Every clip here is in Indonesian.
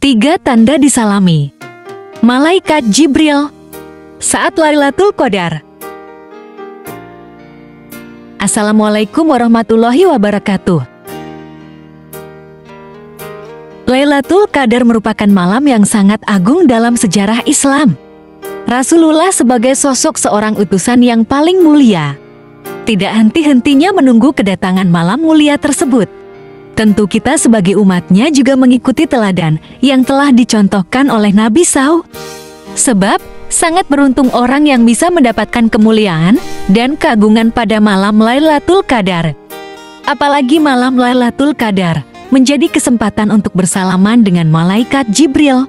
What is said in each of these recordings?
3 tanda disalami. Malaikat Jibril saat Lailatul Qadar. Assalamualaikum warahmatullahi wabarakatuh. Lailatul Qadar merupakan malam yang sangat agung dalam sejarah Islam. Rasulullah sebagai sosok seorang utusan yang paling mulia, tidak henti-hentinya menunggu kedatangan malam mulia tersebut. Tentu kita sebagai umatnya juga mengikuti teladan yang telah dicontohkan oleh Nabi SAW. Sebab, sangat beruntung orang yang bisa mendapatkan kemuliaan dan keagungan pada malam Lailatul Qadar. Apalagi malam Lailatul Qadar menjadi kesempatan untuk bersalaman dengan Malaikat Jibril.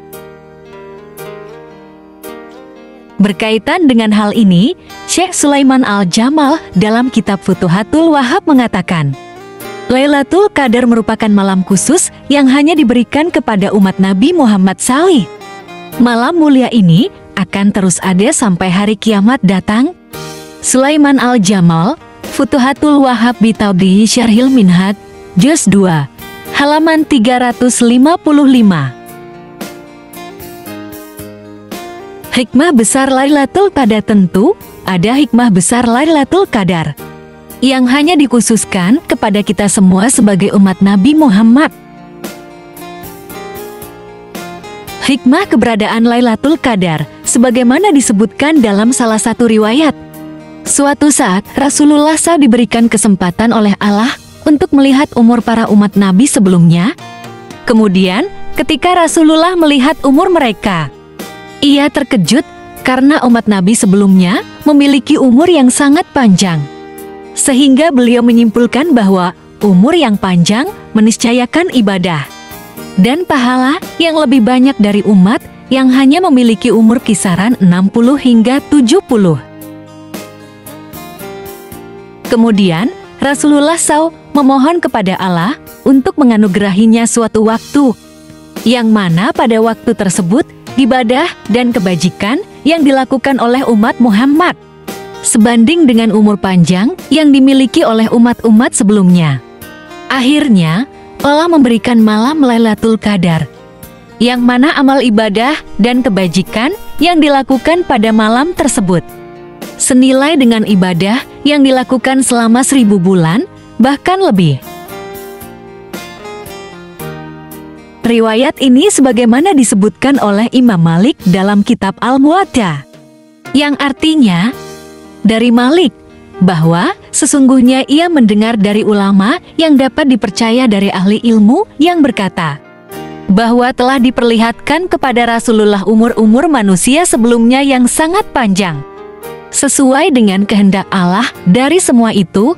Berkaitan dengan hal ini, Syekh Sulaiman Al-Jamal dalam kitab Futuhatul Wahhab mengatakan, Lailatul Qadar merupakan malam khusus yang hanya diberikan kepada umat Nabi Muhammad SAW. Malam mulia ini akan terus ada sampai hari kiamat datang. Sulaiman Al-Jamal, Futuhatul Wahhab Bitawdihi Syarhil Minhaj, Juz 2, halaman 355. Hikmah besar Lailatul Qadar. Tentu ada hikmah besar Lailatul Qadar yang hanya dikhususkan kepada kita semua sebagai umat Nabi Muhammad. Hikmah keberadaan Lailatul Qadar sebagaimana disebutkan dalam salah satu riwayat. Suatu saat Rasulullah SAW diberikan kesempatan oleh Allah untuk melihat umur para umat Nabi sebelumnya. Kemudian ketika Rasulullah melihat umur mereka, ia terkejut karena umat Nabi sebelumnya memiliki umur yang sangat panjang. Sehingga beliau menyimpulkan bahwa umur yang panjang meniscayakan ibadah dan pahala yang lebih banyak dari umat yang hanya memiliki umur kisaran 60 hingga 70. Kemudian Rasulullah SAW memohon kepada Allah untuk menganugerahinya suatu waktu, yang mana pada waktu tersebut ibadah dan kebajikan yang dilakukan oleh umat Muhammad sebanding dengan umur panjang yang dimiliki oleh umat-umat sebelumnya. Akhirnya, Allah memberikan malam Lailatul Qadar, yang mana amal ibadah dan kebajikan yang dilakukan pada malam tersebut senilai dengan ibadah yang dilakukan selama 1000 bulan, bahkan lebih. Riwayat ini sebagaimana disebutkan oleh Imam Malik dalam kitab Al-Muwatta, yang artinya dari Malik, bahwa sesungguhnya ia mendengar dari ulama yang dapat dipercaya dari ahli ilmu yang berkata, bahwa telah diperlihatkan kepada Rasulullah umur-umur manusia sebelumnya yang sangat panjang, sesuai dengan kehendak Allah dari semua itu,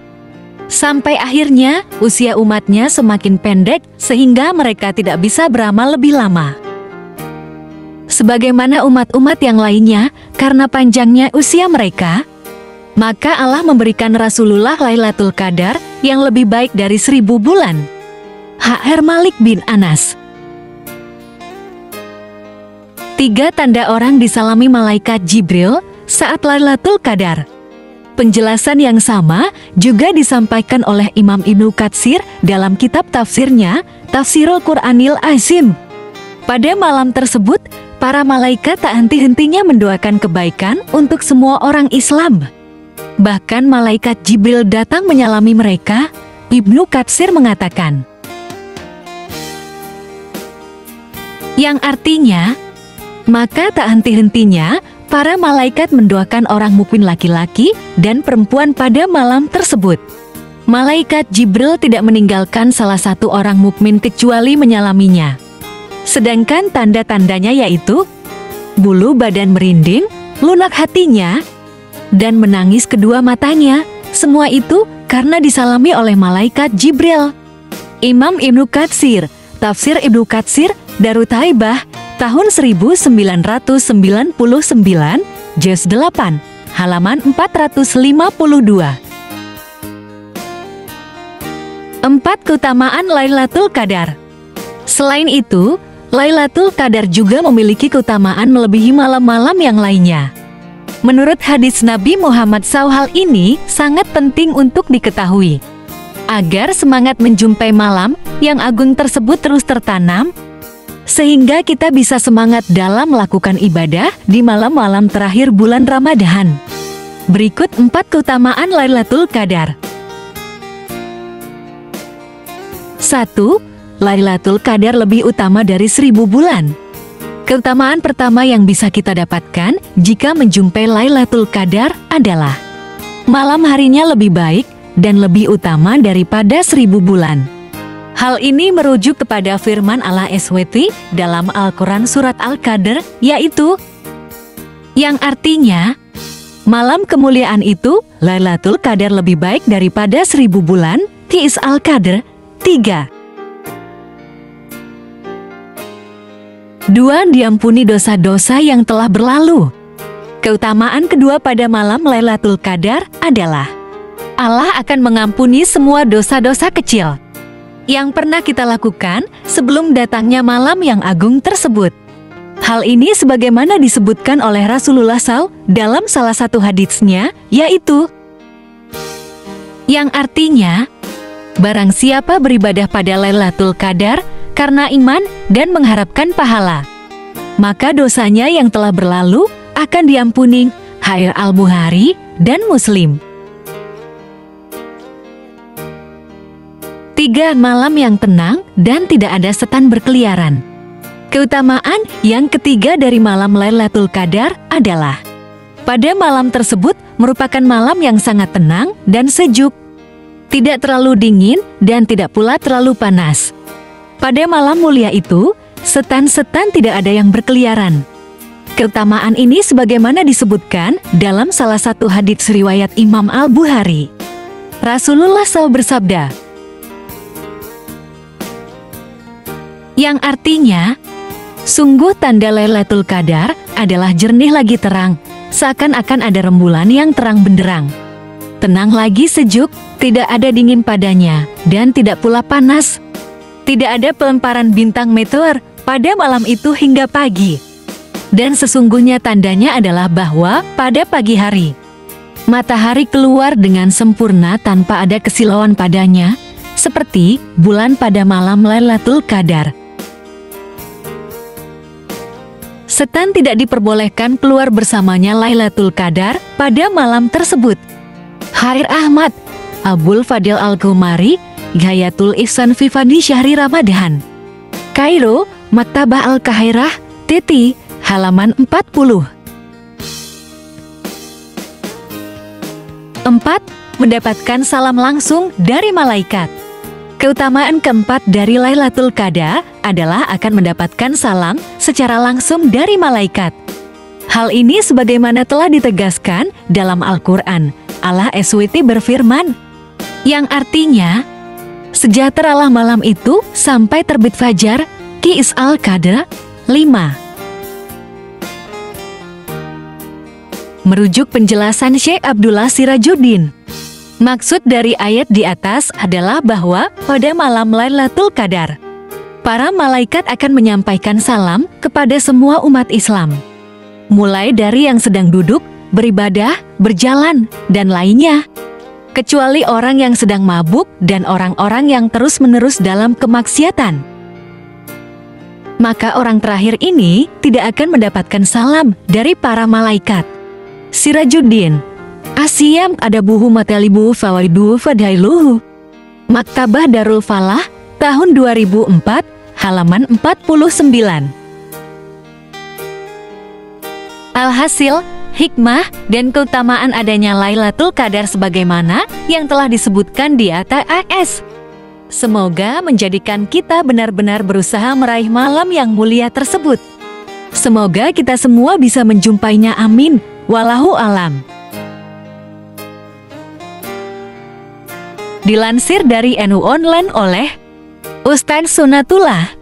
sampai akhirnya usia umatnya semakin pendek sehingga mereka tidak bisa beramal lebih lama. Sebagaimana umat-umat yang lainnya, karena panjangnya usia mereka, maka Allah memberikan Rasulullah Lailatul Qadar yang lebih baik dari 1000 bulan. H.R. Malik bin Anas. 3 tanda orang disalami Malaikat Jibril saat Lailatul Qadar. Penjelasan yang sama juga disampaikan oleh Imam Ibnu Katsir dalam kitab tafsirnya, Tafsirul Quranil Azim. Pada malam tersebut, para malaikat tak henti-hentinya mendoakan kebaikan untuk semua orang Islam. Bahkan Malaikat Jibril datang menyalami mereka. Ibnu Katsir mengatakan, yang artinya, maka tak henti-hentinya para malaikat mendoakan orang mukmin laki-laki dan perempuan pada malam tersebut. Malaikat Jibril tidak meninggalkan salah satu orang mukmin kecuali menyalaminya. Sedangkan tanda-tandanya yaitu bulu badan merinding, lunak hatinya, dan menangis kedua matanya. Semua itu karena disalami oleh Malaikat Jibril. Imam Ibnu Katsir, Tafsir Ibnu Katsir, Darut Taibah, tahun 1999, Juz 8, halaman 452. 4 keutamaan Lailatul Qadar. Selain itu, Lailatul Qadar juga memiliki keutamaan melebihi malam-malam yang lainnya. Menurut hadis Nabi Muhammad SAW, hal ini sangat penting untuk diketahui. Agar semangat menjumpai malam yang agung tersebut terus tertanam, sehingga kita bisa semangat dalam melakukan ibadah di malam-malam terakhir bulan Ramadan. Berikut 4 keutamaan Lailatul Qadar. 1. Lailatul Qadar lebih utama dari 1000 bulan. Keutamaan pertama yang bisa kita dapatkan jika menjumpai Lailatul Qadar adalah malam harinya lebih baik dan lebih utama daripada 1000 bulan. Hal ini merujuk kepada firman Allah SWT dalam Al-Quran Surat Al-Qadr, yaitu yang artinya, malam kemuliaan itu, Lailatul Qadar lebih baik daripada 1000 bulan, Tis Al-Qadr 3. 2. Diampuni dosa-dosa yang telah berlalu. Keutamaan kedua pada malam Lailatul Qadar adalah Allah akan mengampuni semua dosa-dosa kecil yang pernah kita lakukan sebelum datangnya malam yang agung tersebut. Hal ini sebagaimana disebutkan oleh Rasulullah SAW dalam salah satu haditsnya, yaitu yang artinya, barang siapa beribadah pada Lailatul Qadar karena iman dan mengharapkan pahala, maka dosanya yang telah berlalu akan diampuni. Hadits Al-Bukhari dan Muslim. 3. Malam yang tenang dan tidak ada setan berkeliaran. Keutamaan yang ketiga dari malam Lailatul Qadar adalah pada malam tersebut merupakan malam yang sangat tenang dan sejuk, tidak terlalu dingin dan tidak pula terlalu panas. Pada malam mulia itu, setan-setan tidak ada yang berkeliaran. Keutamaan ini sebagaimana disebutkan dalam salah satu hadits riwayat Imam Al-Bukhari. Rasulullah SAW bersabda, yang artinya, sungguh tanda Lailatul Qadar adalah jernih lagi terang, seakan-akan ada rembulan yang terang benderang. Tenang lagi sejuk, tidak ada dingin padanya, dan tidak pula panas. Tidak ada pelemparan bintang meteor pada malam itu hingga pagi. Dan sesungguhnya tandanya adalah bahwa pada pagi hari, matahari keluar dengan sempurna tanpa ada kesilauan padanya, seperti bulan pada malam Lailatul Qadar. Setan tidak diperbolehkan keluar bersamanya Lailatul Qadar pada malam tersebut. Khair Ahmad, Abul Fadil Al-Ghumari, Ghayatul Ihsan fi Fadli Syahri Ramadan. Kairo, Maktabah Al-Qahirah, TT, halaman 40. 4. Mendapatkan salam langsung dari malaikat. Keutamaan keempat dari Lailatul Qadar adalah akan mendapatkan salam secara langsung dari malaikat. Hal ini sebagaimana telah ditegaskan dalam Al-Quran. Allah SWT berfirman, yang artinya, sejahteralah malam itu sampai terbit fajar, Tis Al-Qadr 5. Merujuk penjelasan Syekh Abdullah Sirajuddin, maksud dari ayat di atas adalah bahwa pada malam Lailatul Qadar, para malaikat akan menyampaikan salam kepada semua umat Islam, mulai dari yang sedang duduk, beribadah, berjalan, dan lainnya, kecuali orang yang sedang mabuk dan orang-orang yang terus-menerus dalam kemaksiatan. Maka orang terakhir ini tidak akan mendapatkan salam dari para malaikat. Sirajuddin, Asyam Adabuhu Matalibuhu Fawaiduhu Fadailuhu, Maktabah Darul Falah, tahun 2004, halaman 49. Alhasil, hikmah dan keutamaan adanya Lailatul Qadar sebagaimana yang telah disebutkan di atas. Semoga menjadikan kita benar-benar berusaha meraih malam yang mulia tersebut. Semoga kita semua bisa menjumpainya, amin. Wallahu alam. Dilansir dari NU Online oleh Ustadz Sunatullah,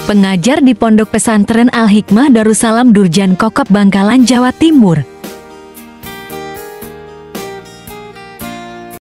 pengajar di Pondok Pesantren Al-Hikmah Darussalam Durjan Kokop Bangkalan, Jawa Timur.